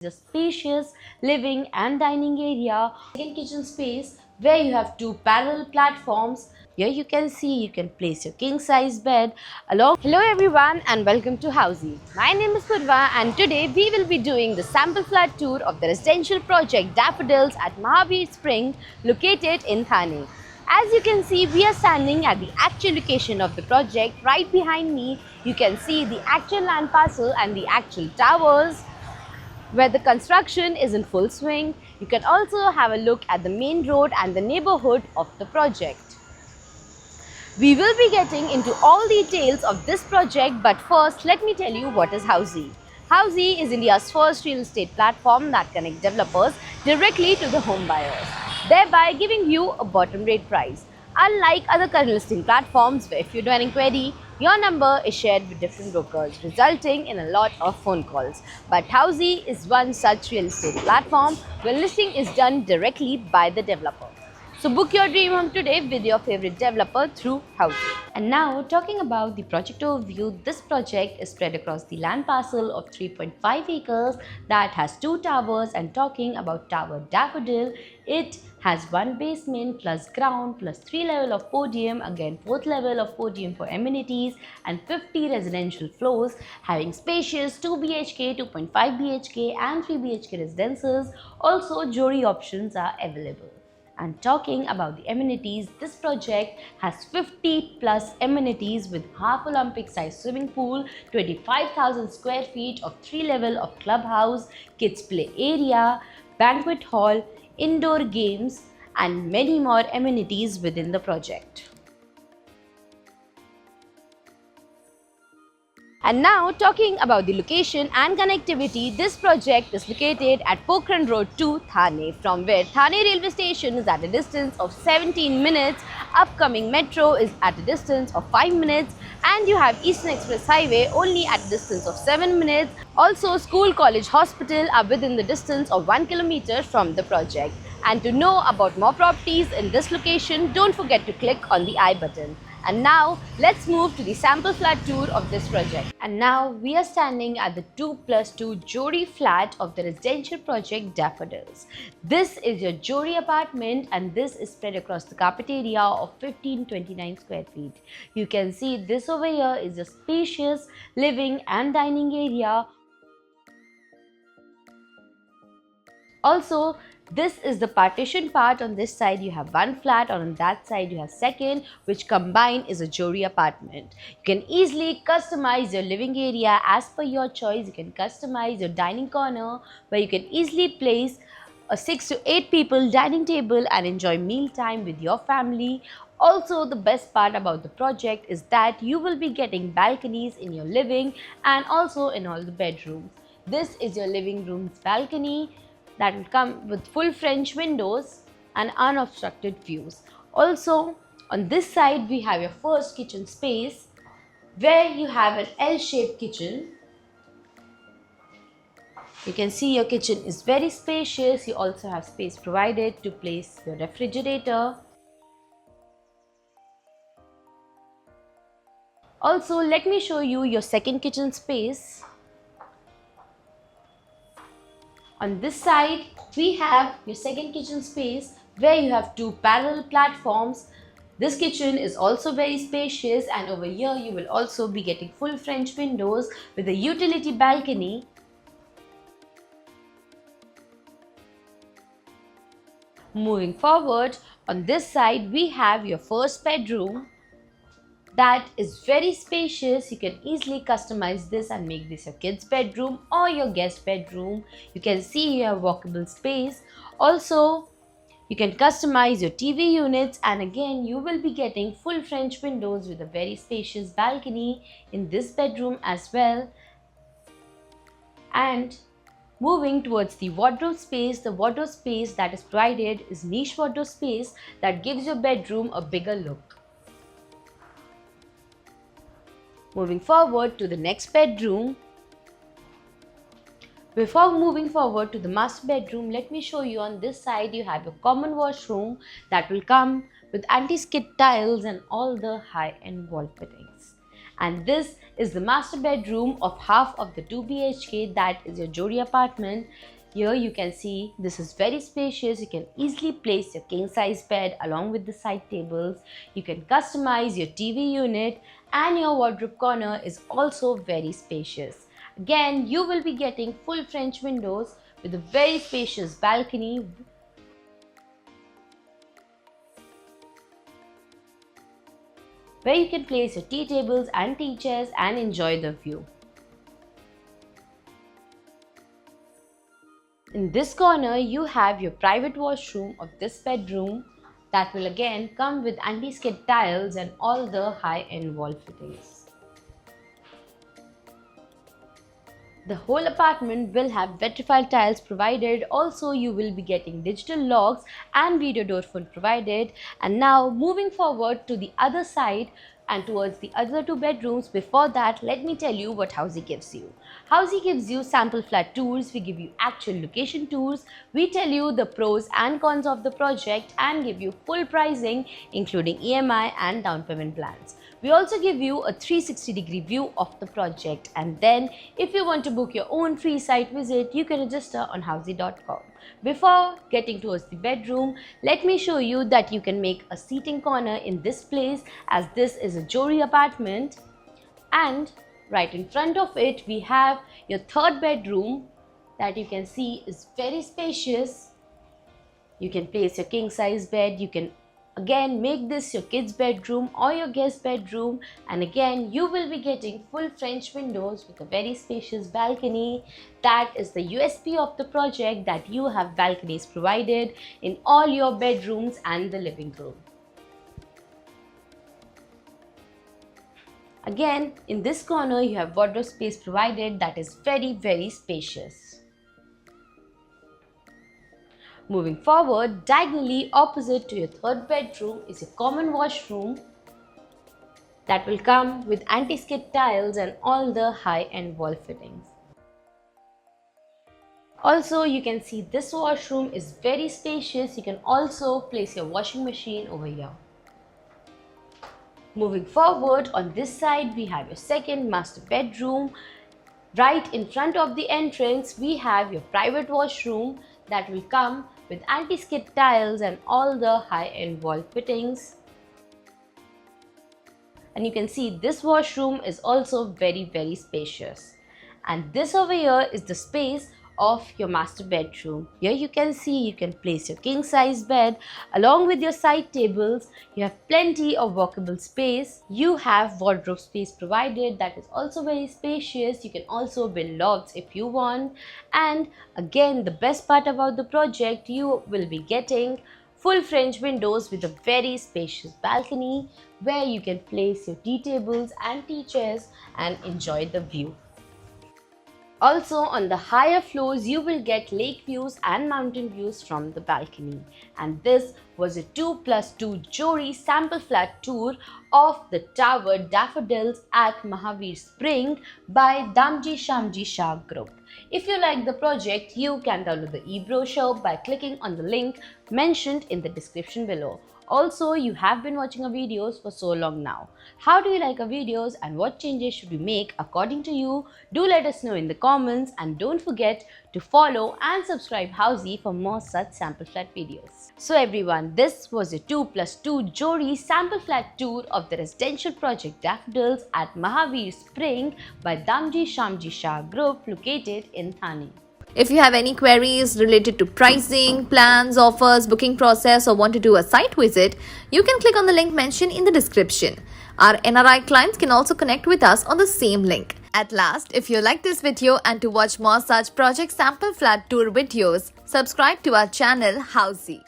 a spacious living and dining area, second kitchen space where you have two parallel platforms. Here you can see you can place your king size bed along. Hello everyone and welcome to Housey. My name is Purva and today we will be doing the sample flat tour of the residential project Daffodils at Mahavir Spring located in Thane. As you can see, we are standing at the actual location of the project. Right behind me, you can see the actual land parcel and the actual towers where the construction is in full swing. You can also have a look at the main road and the neighborhood of the project. We will be getting into all details of this project, but first let me tell you what is Housey. Housey is India's first real estate platform that connects developers directly to the home buyers, thereby giving you a bottom rate price. Unlike other current listing platforms where if you do an inquiry, your number is shared with different brokers, resulting in a lot of phone calls. But Housey is one such real estate platform where listing is done directly by the developer. So book your dream home today with your favorite developer through Housey. And now talking about the project overview, this project is spread across the land parcel of 3.5 acres that has two towers. And talking about Tower Daffodil, it has one basement plus ground plus 3 level of podium, again 4th level of podium for amenities and 50 residential floors, having spacious 2 BHK, 2.5 BHK and 3 BHK residences. Also Jodi options are available. And talking about the amenities, this project has 50 plus amenities with half Olympic sized swimming pool, 25,000 square feet of 3 level of clubhouse, kids play area, banquet hall, indoor games and many more amenities within the project. And now talking about the location and connectivity, this project is located at Pokhran Road to Thane, from where Thane railway station is at a distance of 17 minutes, upcoming metro is at a distance of 5 minutes and you have Eastern Express Highway only at a distance of 7 minutes. Also school, college, hospital are within the distance of 1 kilometer from the project. And to know about more properties in this location, don't forget to click on the I button. And now let's move to the sample flat tour of this project. And now we are standing at the 2+2 Jodi flat of the residential project Daffodils. This is your Jodi apartment and this is spread across the carpet area of 1529 square feet. You can see this over here is a spacious living and dining area. Also, this is the partition part. On this side you have one flat, or on that side you have second, which combined is a Jodi apartment. You can easily customize your living area as per your choice. You can customize your dining corner where you can easily place a 6 to 8 people dining table and enjoy meal time with your family. Also, the best part about the project is that you will be getting balconies in your living and also in all the bedrooms. This is your living room's balcony that will come with full French windows and unobstructed views. Also, on this side we have your first kitchen space where you have an L-shaped kitchen. You can see your kitchen is very spacious. You also have space provided to place your refrigerator. Also, let me show you your second kitchen space. On this side, we have your second kitchen space where you have two parallel platforms. This kitchen is also very spacious and over here you will also be getting full French windows with a utility balcony. Moving forward, on this side we have your first bedroom. That is very spacious. You can easily customize this and make this your kids' bedroom or your guest bedroom. You can see you have walkable space. Also, you can customize your TV units, and again you will be getting full French windows with a very spacious balcony in this bedroom as well. And moving towards the wardrobe space, the wardrobe space that is provided is niche wardrobe space that gives your bedroom a bigger look. Moving forward to the next bedroom. Before moving forward to the master bedroom, let me show you on this side you have a common washroom that will come with anti-skid tiles and all the high-end wall fittings. And this is the master bedroom of half of the 2 BHK, that is your Jodi apartment. Here you can see this is very spacious. You can easily place your king size bed along with the side tables. You can customize your TV unit, and your wardrobe corner is also very spacious. Again, you will be getting full French windows with a very spacious balcony where you can place your tea tables and tea chairs and enjoy the view. In this corner, you have your private washroom of this bedroom that will again come with anti-skid tiles and all the high-end wall fittings. The whole apartment will have vitrified tiles provided. Also, you will be getting digital locks and video door phone provided. And now moving forward to the other side and towards the other 2 bedrooms, before that, let me tell you what Housey gives you. Housey gives you sample flat tours, we give you actual location tours, we tell you the pros and cons of the project and give you full pricing including EMI and down payment plans. We also give you a 360-degree view of the project, and then if you want to book your own free site visit, you can register on housey.com. Before getting towards the bedroom, let me show you that you can make a seating corner in this place, as this is a Jodi apartment, and right in front of it we have your 3rd bedroom that you can see is very spacious. You can place your king size bed. You can again make this your kids bedroom or your guest bedroom, and again you will be getting full French windows with a very spacious balcony. That is the USP of the project, that you have balconies provided in all your bedrooms and the living room. Again, in this corner you have wardrobe space provided that is very spacious. Moving forward, diagonally opposite to your 3rd bedroom is your common washroom that will come with anti-skid tiles and all the high-end wall fittings. Also, you can see this washroom is very spacious. You can also place your washing machine over here. Moving forward, on this side we have your 2nd master bedroom. Right in front of the entrance we have your private washroom that will come with anti-skid tiles and all the high-end wall fittings. And you can see this washroom is also very spacious. And this over here is the space of your master bedroom. Here you can see you can place your king size bed along with your side tables. You have plenty of walkable space. You have wardrobe space provided that is also very spacious. You can also build lofts if you want. And again, the best part about the project, you will be getting full French windows with a very spacious balcony where you can place your tea tables and tea chairs and enjoy the view. Also, on the higher floors, you will get lake views and mountain views from the balcony. And this was a 2+2 Jodi sample flat tour of the tower Daffodils at Mahavir Spring by Damji Shamji Shah Group. If you like the project, you can download the e-brochure by clicking on the link mentioned in the description below. Also, you have been watching our videos for so long now. How do you like our videos and what changes should we make according to you? Do let us know in the comments, and don't forget to follow and subscribe Housey for more such sample flat videos. So everyone, this was a 2+2 Jodi sample flat tour of the residential project Daffodils at Mahavir Spring by Damji Shamji Shah Group located in Thane. If you have any queries related to pricing, plans, offers, booking process, or want to do a site visit, you can click on the link mentioned in the description. Our NRI clients can also connect with us on the same link. At last, if you like this video and to watch more such project sample flat tour videos, subscribe to our channel Housey.